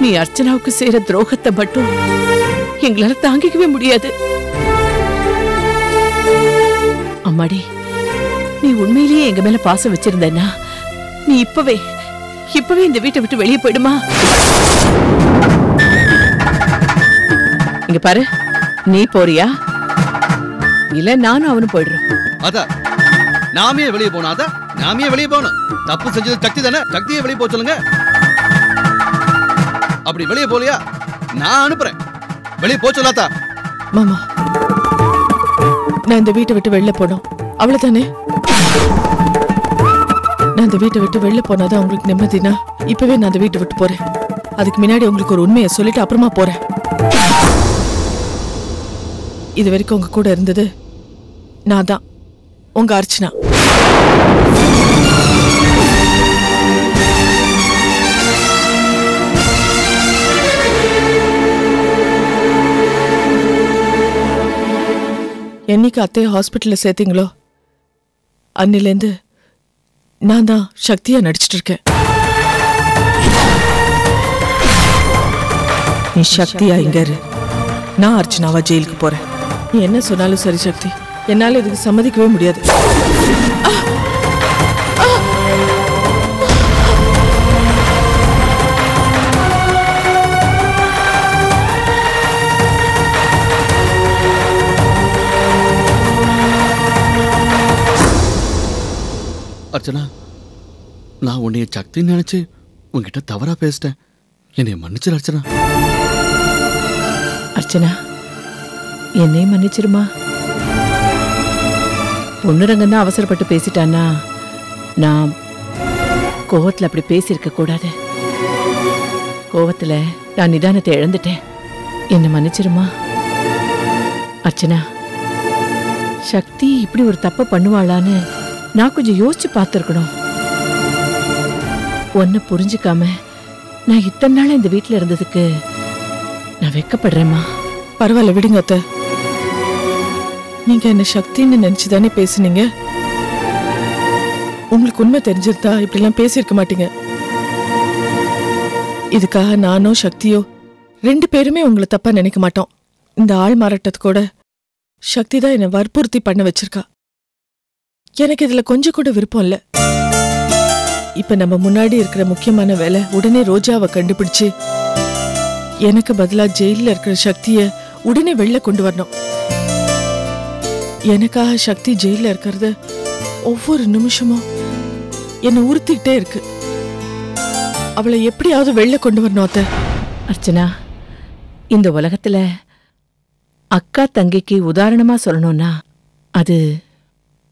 நீ அர்ச்சனாவுக்கு செய்யற துரோகத்தை மட்டும் எங்களால தாங்கிக்கவே முடியாது. அம்மாடி, நீ உண்மையிலேயே எங்க மேல பாசம் வச்சிருந்தேன்னா நீ இப்பவே இந்த வீட்டை விட்டு வெளியே போயிடுமா? இங்க பாரு, நீ போறியா இல்ல நானும் அவனும் போயிடுறோம். அதான் நாமே வெளியே போனா அதான் நாமே வெளியே போகணும். தப்பு செஞ்சது சக்தி தானே, சக்தியே வெளியே போக சொல்லுங்க. அப்படி வெளியே போலியா நான் அனுப்புறேன். வெளியே போக சொல்லாதா? மாமா, நான் இந்த வீட்டை விட்டு வெளில போனோம் அவ்வளவுதானே. நான் இந்த வீட்டை விட்டு வெளில போனாதான் உங்களுக்கு நிம்மதினா இப்பவே நான் அந்த வீட்டை விட்டு போறேன். அதுக்கு முன்னாடி உங்களுக்கு ஒரு உண்மையை சொல்லிட்டு அப்புறமா போறேன். இது வரைக்கும் உங்க கூட இருந்தது நான் தான், உங்க அர்ச்சனா. என்னைக்கு அத்தையை ஹாஸ்பிட்டல்ல சேர்த்தீங்களோ அன்னிலேருந்து நான் தான் சக்தியா நடிச்சிட்டு இருக்கேன். நீ சக்தியா இங்க இரு, நான் அர்ச்சனாவா ஜெயிலுக்கு போறேன். நீ என்ன சொன்னாலும் சரி சக்தி, என்னால இதுக்கு சம்மதிக்கவே முடியாது. அர்ச்சனா, நான் உன்னைய சக்தின்னு நினைச்சு உன்கிட்ட தவறா பேசிட்டேன். என்னைய மன்னிச்சிரு அர்ச்சனா. அர்ச்சனா, என்னையும் மன்னிச்சிருமா. பொண்ணுரங்கன்னு அவசரப்பட்டு பேசிட்டானா நான் கோவத்துல அப்படி பேசியிருக்க கூடாது. கோவத்துல நான் நிதானத்தை இழந்துட்டேன். என்ன மன்னிச்சிருமா. அர்ச்சனா, சக்தி இப்படி ஒரு தப்ப பண்ணுவாளான்னு நான் கொஞ்சம் யோசிச்சு பார்த்திருக்கணும். ஒன்ன புரிஞ்சுக்காம நான் இத்தனை நாளா இந்த வீட்டுல இருந்ததுக்கு நான் வெக்கப்படுறேம்மா. பரவாயில்ல, விடுங்க அத்தை. நீங்க என்ன சக்தின்னு நினைச்சுதானே பேசுனீங்க. உங்களுக்கு உண்மை தெரிஞ்சிருந்தா இப்படிலாம் பேசியிருக்க மாட்டீங்க. இதுக்காக நானோ சக்தியோ ரெண்டு பேருமே உங்களை தப்பா நினைக்க மாட்டோம். இந்த ஆள் மாறாட்டத்து கூட சக்தி தான் என்னை வற்புறுத்தி பண்ண வச்சிருக்கா. எனக்கு இதுல கொஞ்சம் கூட விருப்பம் இல்ல. இப்ப நம்ம முன்னாடி இருக்கிற முக்கியமான வேலை உடனே ரோஜாவை கண்டுபிடிச்சு எனக்கு பதிலா ஜெயில இருக்கிற சக்திய உடனே வெளில கொண்டு வரணும். எனக்காக சக்தி ஜெயில இருக்கிறது ஒவ்வொரு நிமிஷமும் என்ன உறுத்திக்கிட்டே இருக்கு. அவளை எப்படியாவது வெளில கொண்டு வரணும் அத்தை. அர்ச்சனா, இந்த உலகத்துல அக்கா தங்கைக்கு உதாரணமா சொல்லணும்னா அது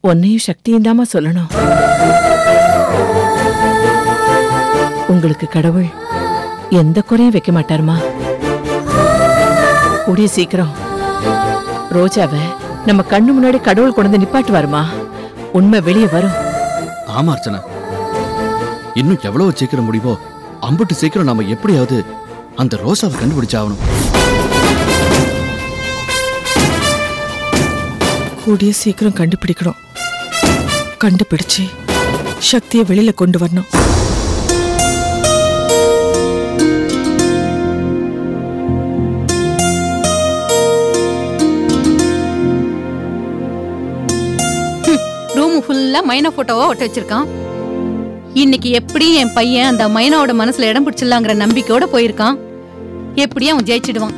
உன்னையும் சக்தியும் தாமா சொல்லணும். உங்களுக்கு கடவுள் எந்த குறையும் வைக்க மாட்டாருமா. கூடிய சீக்கிரம் ரோஜாவை நம்ம கண்ணு முன்னாடி கடவுள் கொண்டு நிப்பாட்டு வருமா. உண்மை வெளியே வரும். ஆமா அர்ச்சனா, இன்னும் எவ்வளவு சீக்கிரம் முடியுமோ அம்புட்டு சீக்கிரம் நாம எப்படியாவது அந்த ரோசாவை கண்டுபிடிச்சாகணும். கூடிய சீக்கிரம் கண்டுபிடிக்கணும். கண்டுபிடிச்சு சக்தியை வெளியில கொண்டு வரணும். ரூம் ஃபுல்லா மைனா போட்டோவா ஒட்ட வச்சிருக்கான். இன்னைக்கு எப்படி என் பையன் அந்த மைனாவோட மனசுல இடம் பிடிச்சிடலாங்கிற நம்பிக்கையோட போயிருக்கான். எப்படியும் அவன் ஜெயிச்சிடுவான்.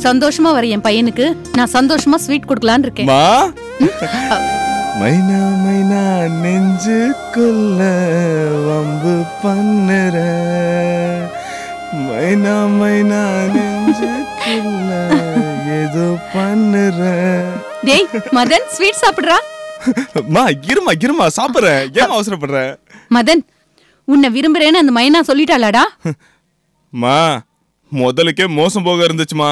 சந்தோஷமா வர என் பையனுக்கு நான் சந்தோஷமா ஸ்வீட் கொடுக்கலான்னு இருக்கேன். மைனா மைனா நெஞ்சுக்குள்ள வம்பு பண்ணுற, மைனா மைனா நெஞ்சுக்குள்ள ஏதோ பண்ணுற. டேய் மதன், ஸ்வீட் சாப்பிடுறா. மா இருமா இருமா சாப்பிடுறேன். ஏன் அவசரப்படுற? மதன், உன்னை விரும்புறேன்னு அந்த மைனா சொல்லிட்டாளாடா? மா முதலுக்கே மோசம் போக இருந்துச்சுமா.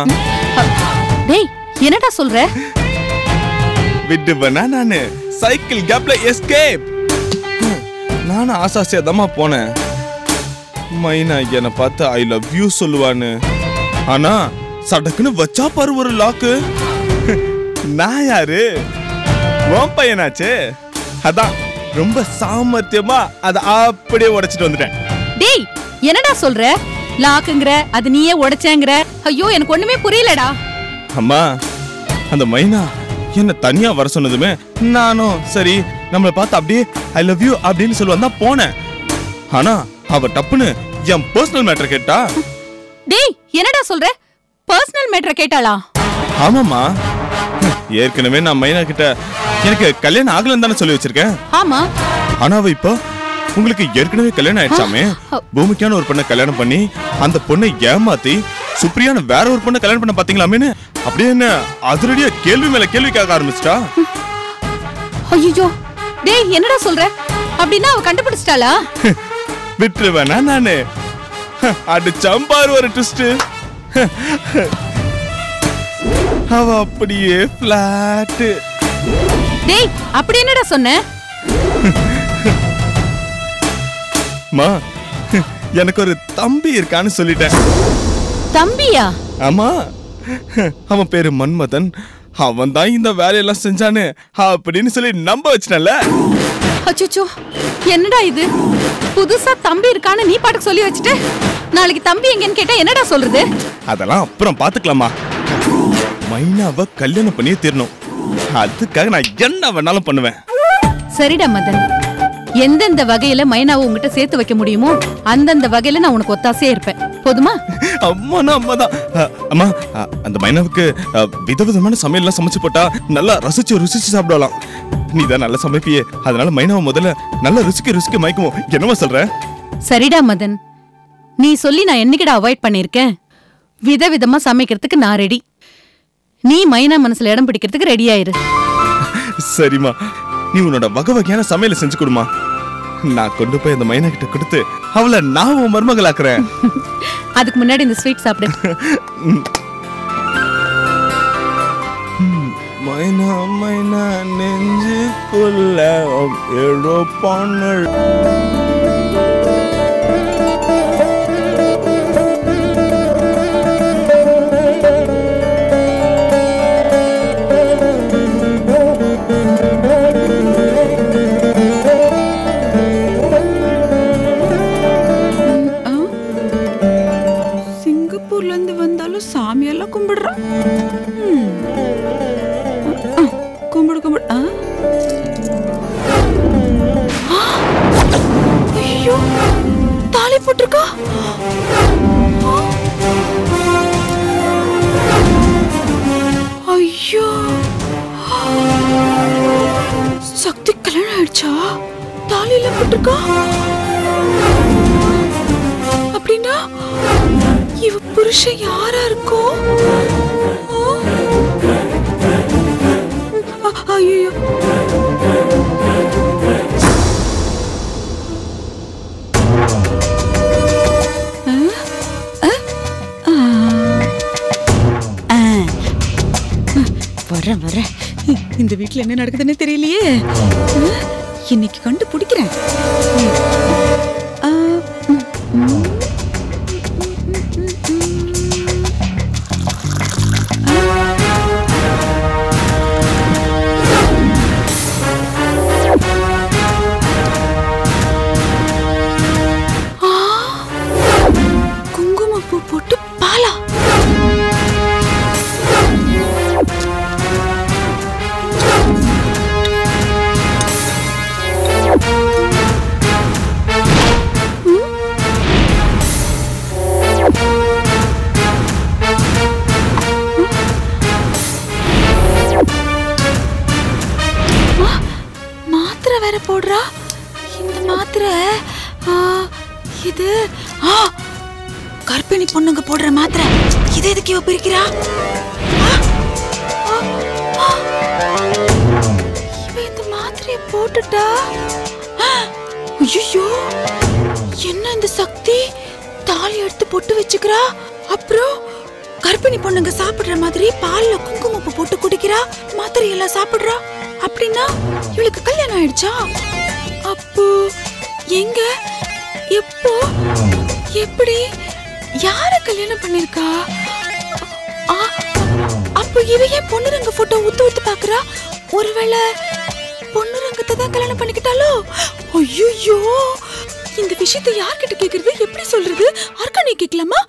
டேய் என்னடா சொல்ற? விட்டுவனா நானு சைக்கிள் கேப்ல எஸ்கேப். நானும் ஆசாசியாதாம்மா போனேன். மைனா என்னை பார்த்து ஐ லவ் யூ சொல்லுவான்னு. ஆனா சடக்குன்னு வச்சா பாரு ஒரு லாக்கு. நான் யாரு? உன் பையனாச்சு. அதான் ரொம்ப சாமர்த்தியமா அதை அப்படியே உடைச்சிட்டு வந்துட்டேன். டேய் என்னடா சொல்ற? லாக்குங்கற அது நீயே உடைச்சேங்கற. ஐயோ எனக்கு ஒண்ணுமே புரியலடா. அம்மா அந்த மைனா என்ன தனியா வர சொன்னதுமே நானும் சரி நம்மள பார்த்து அப்படியே ஐ லவ் யூ அப்படின்னு சொல்லுவான் தான் போனேன். ஆனா அவ டப்புன்னு என் பர்சனல் மேட்டர் கேட்டா. டேய் என்னடா சொல்ற? பர்சனல் மேட்டர் கேட்டாளா? ஆமாமா, ஏற்கனவே நான் மைனா கிட்ட எனக்கு கல்யாணம் ஆகலன்னு தானே சொல்லி வச்சிருக்கேன். ஆமா. ஆனா அவ இப்போ உங்களுக்கு ஏற்கனவே கல்யாணம் ஆயிடுச்சாமே, பூமிக்கான ஒரு பொண்ணை கல்யாணம் பண்ணி அந்த பொண்ணை ஏமாத்தி சுப்ரியான வேற ஒரு பொண்ணை கல்யாணம் பண்ண பாத்தீங்களாமேன்னு அப்படியே என்ன அதிரடியா கேள்வி மேல கேள்வி கேட்க ஆரம்பிச்சிட்டா. ஐயோ டேய் என்னடா சொல்ற? அப்படின்னா அவ கண்டுபிடிச்சிட்டாளா? விட்டுருவேனா நானு? அடிச்சாம் பாரு ஒரு ட்விஸ்ட். அவ அப்படியே பிளாட். டேய் அப்படி என்னடா சொன்ன? மா எனக்கு ஒரு தம்பி இருக்கான்னு சொல்லிட்டேன். தம்பியா? ஆமா, அவன் பேரு மன்மதன். அவன் தான் இந்த வேலையெல்லாம் செஞ்சானு அப்படின்னு சொல்லி நம்ப வச்சிட்டல. அச்சச்சோ என்னடா இது? புதுசா தம்பி இருக்கான்னு நீ பாட்டுக்கு சொல்லி வச்சுட்டு நாளைக்கு தம்பி எங்கன்னு கேட்டா என்னடா சொல்றது? அதெல்லாம் அப்புறம் பாத்துக்கலாமா. மைனாவை கல்யாணம் பண்ணியே தீரணும். அதுக்காக நான் என்ன வேணாலும் பண்ணுவேன். சரிடா மதன், எந்தெந்த வகையில மைனாவை உங்ககிட்ட சேர்த்து வைக்க முடியுமோ அந்தந்த வகையில நான் உனக்கு ஒத்தாசையா இருப்பேன். போதுமா? அம்மானா அம்மாதான். அம்மா அந்த மைனாவுக்கு விதவிதமான சமையல்லாம் சமைச்சு போட்டா நல்லா ருசிச்சு சாப்பிடலாம். நீ தான் நல்லா சமைப்பியே, அதனால மைனாவை முதல்ல நல்லா ருசிக்க மயக்குவோம். என்னமா சொல்ற? சரிடா மதன், நீ சொல்லி நான் என்னைக்கிட அவாய்ட் பண்ணிருக்கேன். விதவிதமா சமைக்கிறதுக்கு நான் ரெடி. நீ மைனா மனசுல இடம் பிடிக்கிறதுக்கு ரெடி ஆயிரு. சரிமா, நீ உன்னோட வகை வகையான சமையலை செஞ்சு கொடுமா. நான் கொண்டு போய் அந்த மைனா கிட்ட கொடுத்து அவளை நான் உன் மருமகளாக்குறேன். அதுக்கு முன்னாடி இந்த ஸ்வீட் சாப்பிடு. மைனா மைனா நெஞ்சுக்குள்ள ஏழோ பானல். சாமியெல்லாம் கும்பிடுறான். கும்பிடு கும்பிடு. ஐயோ தாலி போட்டிருக்கா. ஐயோ சக்தி கல்யாணம் ஆயிடுச்சா? தாலியில போட்டிருக்கா. அப்படின்னா இவ புருஷன் யாரா இருக்கும்? ஐயோ வர இந்த வீட்டுல என்ன நடக்குதுன்னு தெரியலையே. இன்னைக்கு கண்டுபிடிக்கிறேன். குங்குமப்பூ போட்டு பாலா? மாத்திரை வேற போடுறா. இந்த மாத்திரை இது கர்ப்பிணி பொண்ணுங்க போடுற மாத்திரை. இது எதுக்கு இவ பிரிக்கிறா? இவ இந்த மாத்திரையை போட்டுட்டா. ஐயோ என்ன இந்த சக்தி தாலி எடுத்து போட்டு வச்சுக்கிறா. அப்புறம் கர்ப்பிணி பொண்ணுங்க சாப்பிடுற மாதிரி பால்ல குங்குமப்பூ போட்டு குடிக்கிறா, மாத்திரை எல்லாம் சாப்பிடுறா. அப்படின்னா இவளுக்கு கல்யாணம் ஆயிடுச்சா? அப்போ எங்க, எப்போ, எப்படி, யார கல்யாணம் பண்ணிருக்கா? அப்போ இவ ஏன் பொண்ணுரங்க போட்டோ ஊத்து பாக்குறா? ஒருவேளை பொண்ணுரங்கத்தை தான் கல்யாணம் பண்ணிக்கிட்டாலோ? ஐயோ இந்த விஷயத்தை யார்கிட்ட கேக்குறது, எப்படி சொல்றது? அர்க்கா நீ கேட்கலாமா?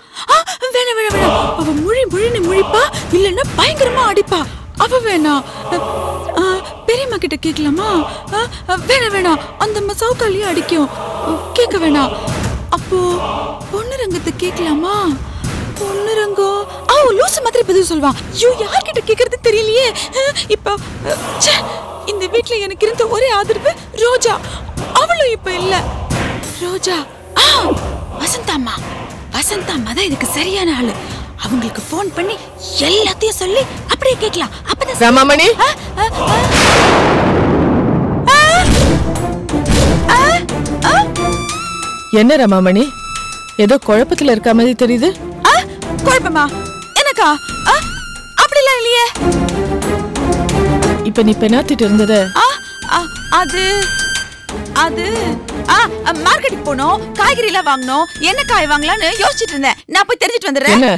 வேணாம் வேணாம் வேணாம். அவ முழின்னு முழிப்பா, இல்லன்னா பயங்கரமா அடிப்பா. அவ வேணாம். பெரியம்மா கிட்ட கேட்கலாமா? வேணாம் வேணாம். அந்த அம்மா சவுக்காலியே அடிக்கும், கேட்க வேணாம். அப்போ பொண்ணுரங்கத்தை கேட்கலாமா? பொண்ணுரங்கம் லூசு மாதிரி பதில் சொல்வான். ஐயோ, யார்கிட்ட கேட்கறது தெரியலையே. இப்ப இந்த வீட்டுல எனக்கு இருந்த ஒரே ஆதரவு ரோஜா, அவளும் இப்ப இல்ல. ரோஜா வசந்தாம்மா தான் இதுக்கு சரியான ஆளு. அவங்களுக்கு போன் பண்ணி எல்லாத்தையும் சொல்லி அப்படியே கேட்கலாம். அப்பதான் ரமாமணி, என்ன ரமாமணி, ஏதோ குழப்பத்துல இருக்க மாதிரி தெரியுது. குழப்பமா? எனக்கா? அப்படிலாம் இல்லையே. இப்ப நீ பெனாத்திட்டு இருந்தத அது மார்க்கெட்டுக்கு போனோம், காய்கறி எல்லாம் வாங்கணும், என்ன காய் வாங்கலாம்னு யோசிச்சுட்டு இருந்தேன். நான் போய் தெரிஞ்சிட்டு வந்துடுறேன். என்ன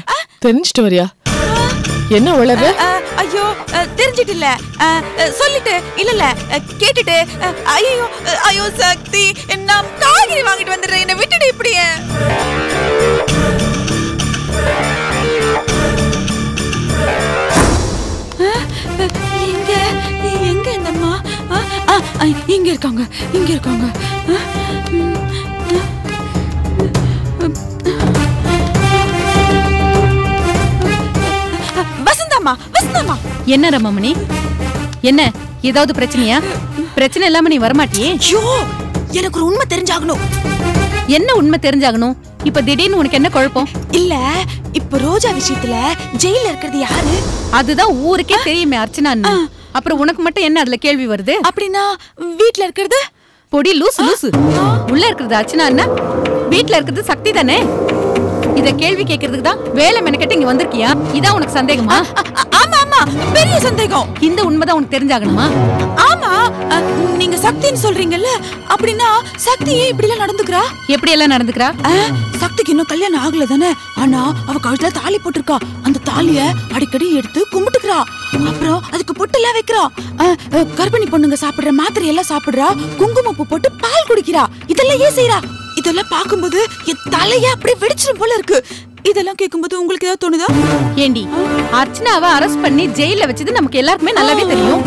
தெரிஞ்சிட்டு வரியா? என்ன உளற? ஐயோ, தெரிஞ்சிட்டு இல்ல, சொல்லிட்டு இல்ல கேட்டுட்டு. ஐயோ சக்தி, நான் காய்கறி வாங்கிட்டு வந்துடுறேன், என்ன விட்டுடு இப்படியே. எங்க இந்த அம்மா? இங்க இருக்காங்க. வசந்தாம்மா. என்ன ரமாமணி, என்ன ஏதாவது பிரச்சனையா? பிரச்சனை இல்லாம நீ வரமாட்டியே? ஐயோ, எனக்கு ஒரு உண்மை தெரிஞ்சாகணும். என்ன உண்மை தெரிஞ்சாகணும்? இப்ப திடீர்னு உனக்கு என்ன குழப்பம்? இல்ல, இப்ப ரோஜா விஷயத்துல ஜெயில இருக்கிறது யாரு? அதுதான் ஊருக்கே தெரியுமே, அர்ச்சனா. அப்புறம் உனக்கு மட்டும் என்ன அதுல கேள்வி வருது? அப்படின்னா வீட்ல இருக்கிறது? பொடி லூசு. உள்ள இருக்கிறது அர்ச்சனா, வீட்ல இருக்கிறது சக்தி தானே. இத கேள்வி கேக்குறதுக்கு தான் வேலை மெனக்கெட்டு இங்க வந்திருக்கியா? இதான் உனக்கு சந்தேகமா? ஆமா, பெரிய சந்தேகம். இந்த உண்மைதான் உனக்கு தெரிஞ்சாகணுமா? ஆமா, நீங்க சக்தின்னு சொல்றீங்கல்ல, அப்படின்னா சக்தி ஏன் இப்படி எல்லாம் நடந்துக்கிறா? எப்படி எல்லாம் நடந்துக்கிறா? சக்திக்கு இன்னும் கல்யாணம் ஆகல தானே, ஆனா அவ கழுத்துல தாலி போட்டிருக்கா. அந்த தாலிய அடிக்கடி எடுத்து கும்பிட்டுக்கிறா. அப்புறம் அதுக்கு பொட்டு எல்லாம் வைக்கிறா. கர்ப்பிணி பொண்ணுங்க சாப்பிடுற மாத்திரை எல்லாம் சாப்பிடுறா. குங்குமப்பூ போட்டு பால் குடிக்கிறா. இதெல்லாம் ஏன் செய்யறா? இதெல்லாம் பார்க்கும்போது என் தலைய அப்படியே வெடிச்சிடும் போல இருக்கு. இதெல்லாம் கேட்கும்போது உங்களுக்கு ஏதாவது தோணுதா? ஏண்டி, அர்ச்சனாவை அரெஸ்ட் பண்ணி ஜெயில வச்சது நமக்கு எல்லாருக்குமே நல்லாவே தெரியும்.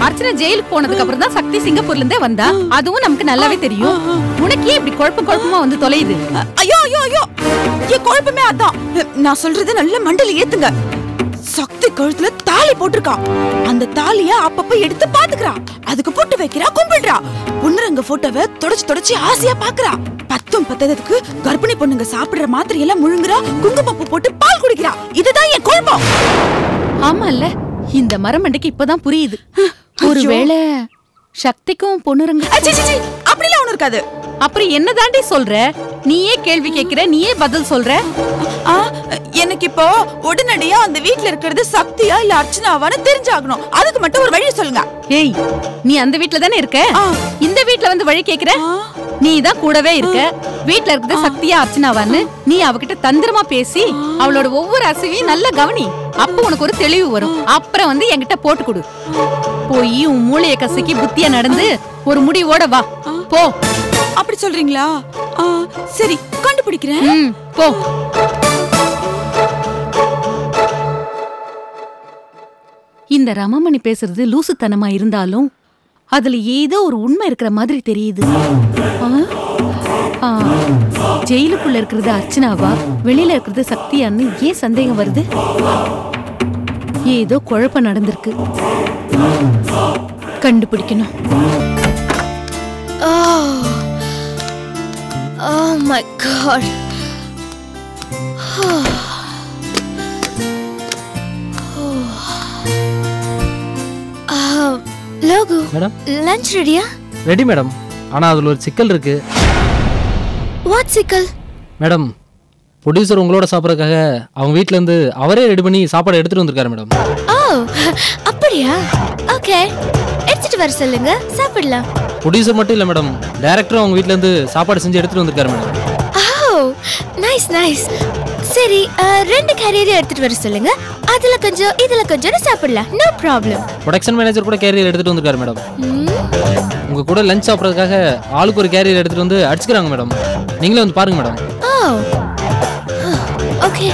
அர்ச்சனா ஜெயிலுக்கு போனதுக்கு அப்புறம் தான் சக்தி சிங்கப்பூர்ல இருந்தே வந்தா, அதுவும் நமக்கு நல்லாவே தெரியும். உனக்கு இப்படி குழப்பமா வந்து தொலையுது? ஐயோ, என் குழப்பமே அதான். நான் சொல்றது நல்ல மண்டல ஏத்துங்க. சக்தி கழுத்துல தாலி போட்டிருக்கா. அந்த தாலிய அப்பப்ப எடுத்து பாத்துக்கிறா. அதுக்கு பொட்டு வைக்கிறா, கும்பிடுறா. பொண்ணுரங்க போட்டோவை தொடச்சு ஆசையா பாக்குறா. பத்ததுக்கு கர்ப்பிணி பொண்ணுங்க சாப்பிடுற மாத்திரை எல்லாம் முழுங்குறா. குங்குமப்பூ போட்டு பால் குடிக்கிறா. இதுதான் என் குழப்பம். ஆமா இல்ல, இந்த மரமண்டைக்கு இப்பதான் புரியுது. ஒருவேளை சக்திக்கும் பொண்ணுரங்க அப்படிலாம் ஒண்ணு இருக்காது. அப்புறம் என்ன தாண்டி சொல்ற? நீயே கேள்வி கேட்கிற, நீயே பதில் சொல்ற. எனக்கு இப்போ உடனடியா அந்த வீட்ல இருக்கிறது சக்தியா இல்ல அர்ச்சனாவான்னு தெரிஞ்சாகணும். அதுக்கு மட்டும் ஒரு வழி சொல்லுங்க. ஏய், நீ அந்த வீட்ல தானே இருக்க, இந்த வீட்ல வந்து வழி கேக்குற? நீ தான் கூடவே இருக்க. வீட்ல இருக்கிறது சக்தியா அர்ச்சனாவான்னு நீ அவகிட்ட தந்திரமா பேசி அவளோட ஒவ்வொரு அசைவையும் நல்லா கவனி. அப்ப உனக்கு ஒரு தெளிவு வரும். அப்புறம் வந்து என்கிட்ட போட்டு கொடு. போய் உன் மூளைய கசக்கி புத்தியா நடந்து ஒரு முடிவோட வா. போ. அப்படி சொல்றீங்களா? சரி, கண்டுபிடிக்கிறேன். போ. இந்த ரமாமணி பேசுறது லூசுத்தனமா இருந்தாலும் அதுல ஏதோ ஒரு உண்மை இருக்கிற மாதிரி தெரியுது. ஜெயிலுக்குள்ள இருக்கிறது அர்ச்சனாவா, வெளியில இருக்கிறது சக்தியான்னு ஏன் சந்தேகம் வருது? ஏதோ குழப்பம் நடந்திருக்கு, கண்டுபிடிக்கணும். Oh my God. Logu madam, lunch ரெடியா? Ready madam. ஆனா அதுல ஒரு சிக்கல் இருக்கு. வாட் சிக்கல்? மேடம், ப்ரொடியூசர் உங்களோட சாப்பிட்றதுக்காக அவங்க வீட்ல இருந்து அவரே ரெடி பண்ணி சாப்பாடு எடுத்துட்டு வந்திருக்காரு மேடம். ஓ, அப்படியா? ஓகே, எடுத்துட்டு வர சொல்லுங்க, சாப்பிடலாம். ப்ரொடியூசர் மட்டும் இல்ல மேடம், டைரக்டரும் அவங்க வீட்ல இருந்து சாப்பாடு செஞ்சு எடுத்துட்டு வந்திருக்காரு மேடம். ஓ, நைஸ். சரி, 2 கேரியர் எடுத்துட்டு வர சொல்லுங்க. அதுல கொஞ்சம் இதுல கொஞ்சம் சாப்பிடலாம். No problem. ப்ரொடக்ஷன் மேனேஜர் கூட கேரியர் எடுத்துட்டு வந்திருக்காரு மேடம். உங்க உங்க கூட லஞ்ச் சாப்பிட்றதுக்காக ஆளுக்கு ஒரு கேரியர் எடுத்துட்டு வந்து அடிச்சுக்கிறாங்க மேடம். நீங்களே வந்து பாருங்க madam. Okay.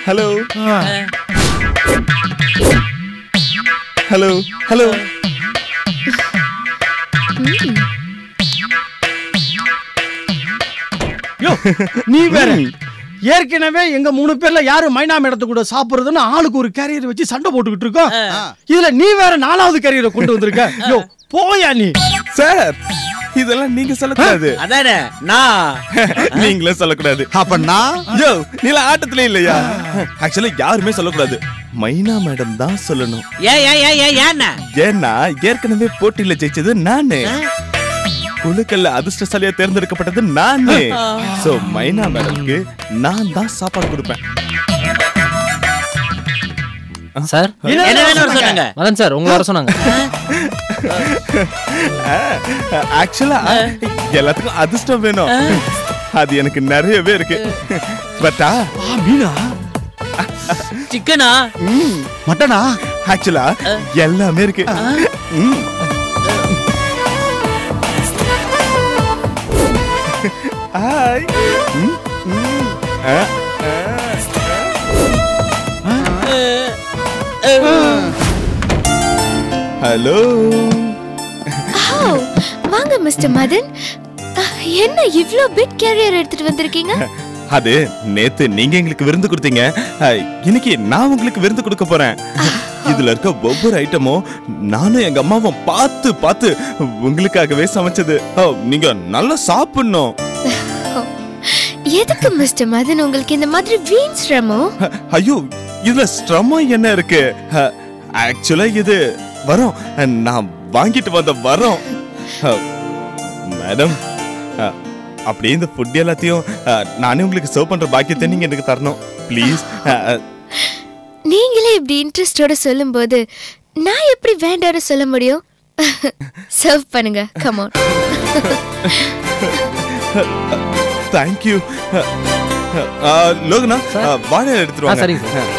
Hello hello hello. நீ வேற ஏற்கனவே எங்க 3 பேர்ல யாரு மைனா மேடத்து கூட சாப்பிடுறதுன்னு ஆளுக்கு ஒரு கேரியர் வச்சு சண்டை போட்டுக்கிட்டு இருக்கோம். இதுல நீ வேற 4வது கேரியரை கொண்டு வந்திருக்க. யோ போயா நீ. சார் இதெல்லாம் நீங்க சொல்லக்கூடாது. அதானே நான் நீங்களே சொல்லக்கூடாது. அப்ப நான் யோ நீல ஆட்டத்திலே இல்லையா? ஆக்சுவலி யாருமே சொல்லக்கூடாது. மைனா மேடம் தான் சொல்லணும். ஏன்னா ஏற்கனவே போட்டியில ஜெயிச்சது நானு. குழுக்கல்ல அதிர்ஷ்டசாலியா தேர்ந்தெடுக்கப்பட்டது நானே. சோ மைனா மேடம்க்கு நான் தான் சாப்பாடு கொடுப்பேன். சார் என்ன வேணும் சொன்னாங்க? மதன் சார் உங்களை வர சொன்னாங்க. ஆக்சுவலா எல்லாத்துக்கும் அதிர்ஷ்டம் வேணும். அது எனக்கு நிறையவே இருக்கு. பட்டா மீனா சிக்கனா மட்டனா ஆக்சுவலா எல்லாமே இருக்கு. ஹாய். ஹலோ. வாங்க மிஸ்டர் மதன். என்ன இவ்ளோ பிக் கேரியர் எடுத்துட்டு வந்திருக்கீங்க? அது நேத்து நீங்க எங்களுக்கு விருந்து கொடுத்தீங்க. இன்னைக்கு நான் உங்களுக்கு விருந்து கொடுக்க போறேன். இதுல இருக்க ஒவ்வொரு ஐட்டமும் நானும் எங்க அம்மாவும் பார்த்து பார்த்து உங்களுக்காகவே சமைச்சது. நீங்க நல்லா சாப்பிடணும். எதுக்கு மிஸ்டர் மதன் உங்களுக்கு இந்த மாதிரி வீண் சிரமம்? ஐயோ இதுல சிரமம் என்ன இருக்கு? ஆக்சுவலா இது வரோம் நான் வாங்கிட்டு வந்த வரோம். மேடம் அப்படியே இந்த ஃபுட் எல்லாத்தையும் நானே உங்களுக்கு சர்வ் பண்ற பாக்கியத்தை நீங்க எனக்கு தரணும் ப்ளீஸ். நீங்களே இப்படி இன்ட்ரெஸ்டோட சொல்லும்போது நான் எப்படி வேண்டாம்னு சொல்ல முடியும்? சர்வ் பண்ணுங்க. Come on. Thank you. Logana வாழை எடுத்துட்டு வாங்க. சரிங்க சார்.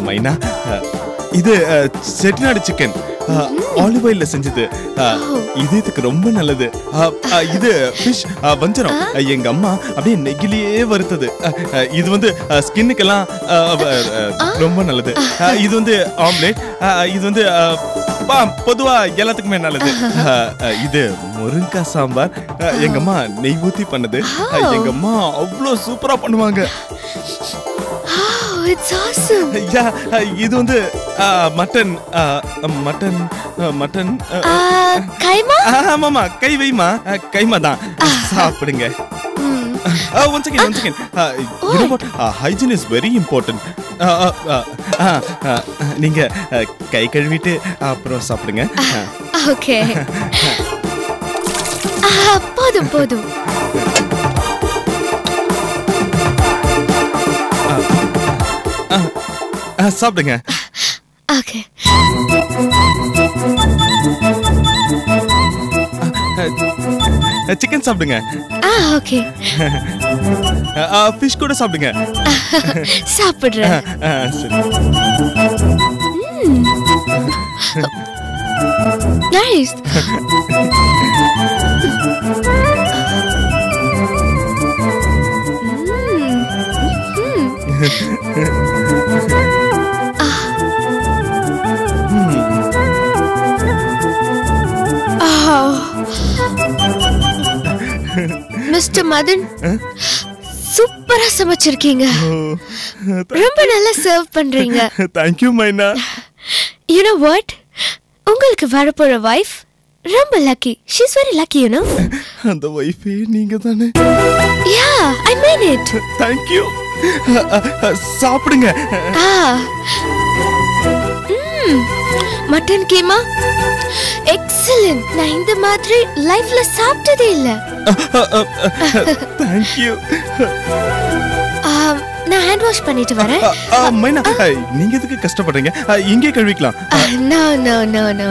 மைனா இது செட்டிநாடு சிக்கன் ஆலிவ் ஆயில்ல செஞ்சது. இது இதுக்கு ரொம்ப நல்லது. இது ஃபிஷ் வஞ்சரம் எங்க அம்மா அப்படியே நெகிலியே வறுத்தது. இது வந்து ஸ்கின்னுக்கெல்லாம் ரொம்ப நல்லது. இது வந்து ஆம்லேட். இது வந்து பொதுவா எல்லாத்துக்குமே நல்லது. இது முருங்கைக்காய் சாம்பார் எங்க அம்மா நெய் ஊத்தி பண்ணது. எங்க அம்மா அவ்வளோ சூப்பரா பண்ணுவாங்க. It's awesome. இது வந்து மட்டன் மட்டன் மட்டன் கைமா? ஆமாமா கை வைமா கைமா தான். சாப்பிடுங்க. One second. You know what? Hygiene is very important. நீங்க கை கழுவிட்டு அப்புறம் சாப்பிடுங்க. ஓகே. போதும். சாப்பிடுங்க. ஓகே. சிக்கன் சாப்பிடுங்க. ஓகே. ஃபிஷ் கூட சாப்பிடுங்க. சாப்பிடுறேன். சரி. Nice. மிஸ்டர் மதன், சூப்பரா சமைச்சிருக்கீங்க. ரொம்ப நல்லா சர்வ் பண்றீங்க. Thank you மைனா. You know what? உங்களுக்கு வரப்போற வைஃப் ரொம்ப lucky. She's very lucky, you know. அந்த வைஃபே நீங்க தானே? Yeah, I mean it. Thank you. சாப்பிடுங்க. Mutton keema excellent. நான் இந்த மாதிரி லைஃப்ல சாப்பிட்டதே இல்ல. Thank you. நான் ஹேண்ட் வாஷ் பண்ணிட்டு வரேன். மைனா, நீங்க எதுக்கு கஷ்டப்படுறீங்க? இங்கே கழுவிக்கலாம். No no no no.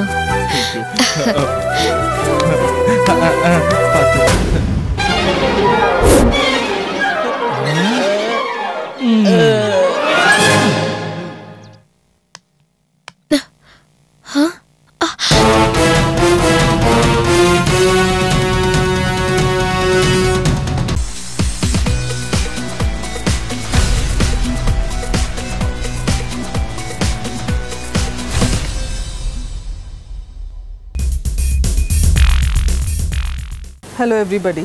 Hello everybody.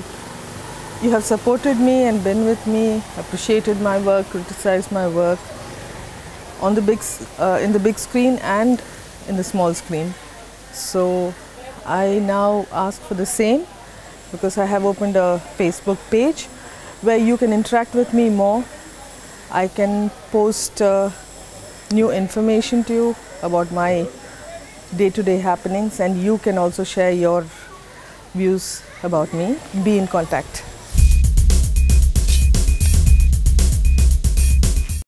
You have supported me and been with me, appreciated my work, criticized my work on the in the big screen and in the small screen. So I now ask for the same because I have opened a Facebook page where you can interact with me more. I can post new information to you about my day-to-day happenings, and you can also share your views about me. Be in contact.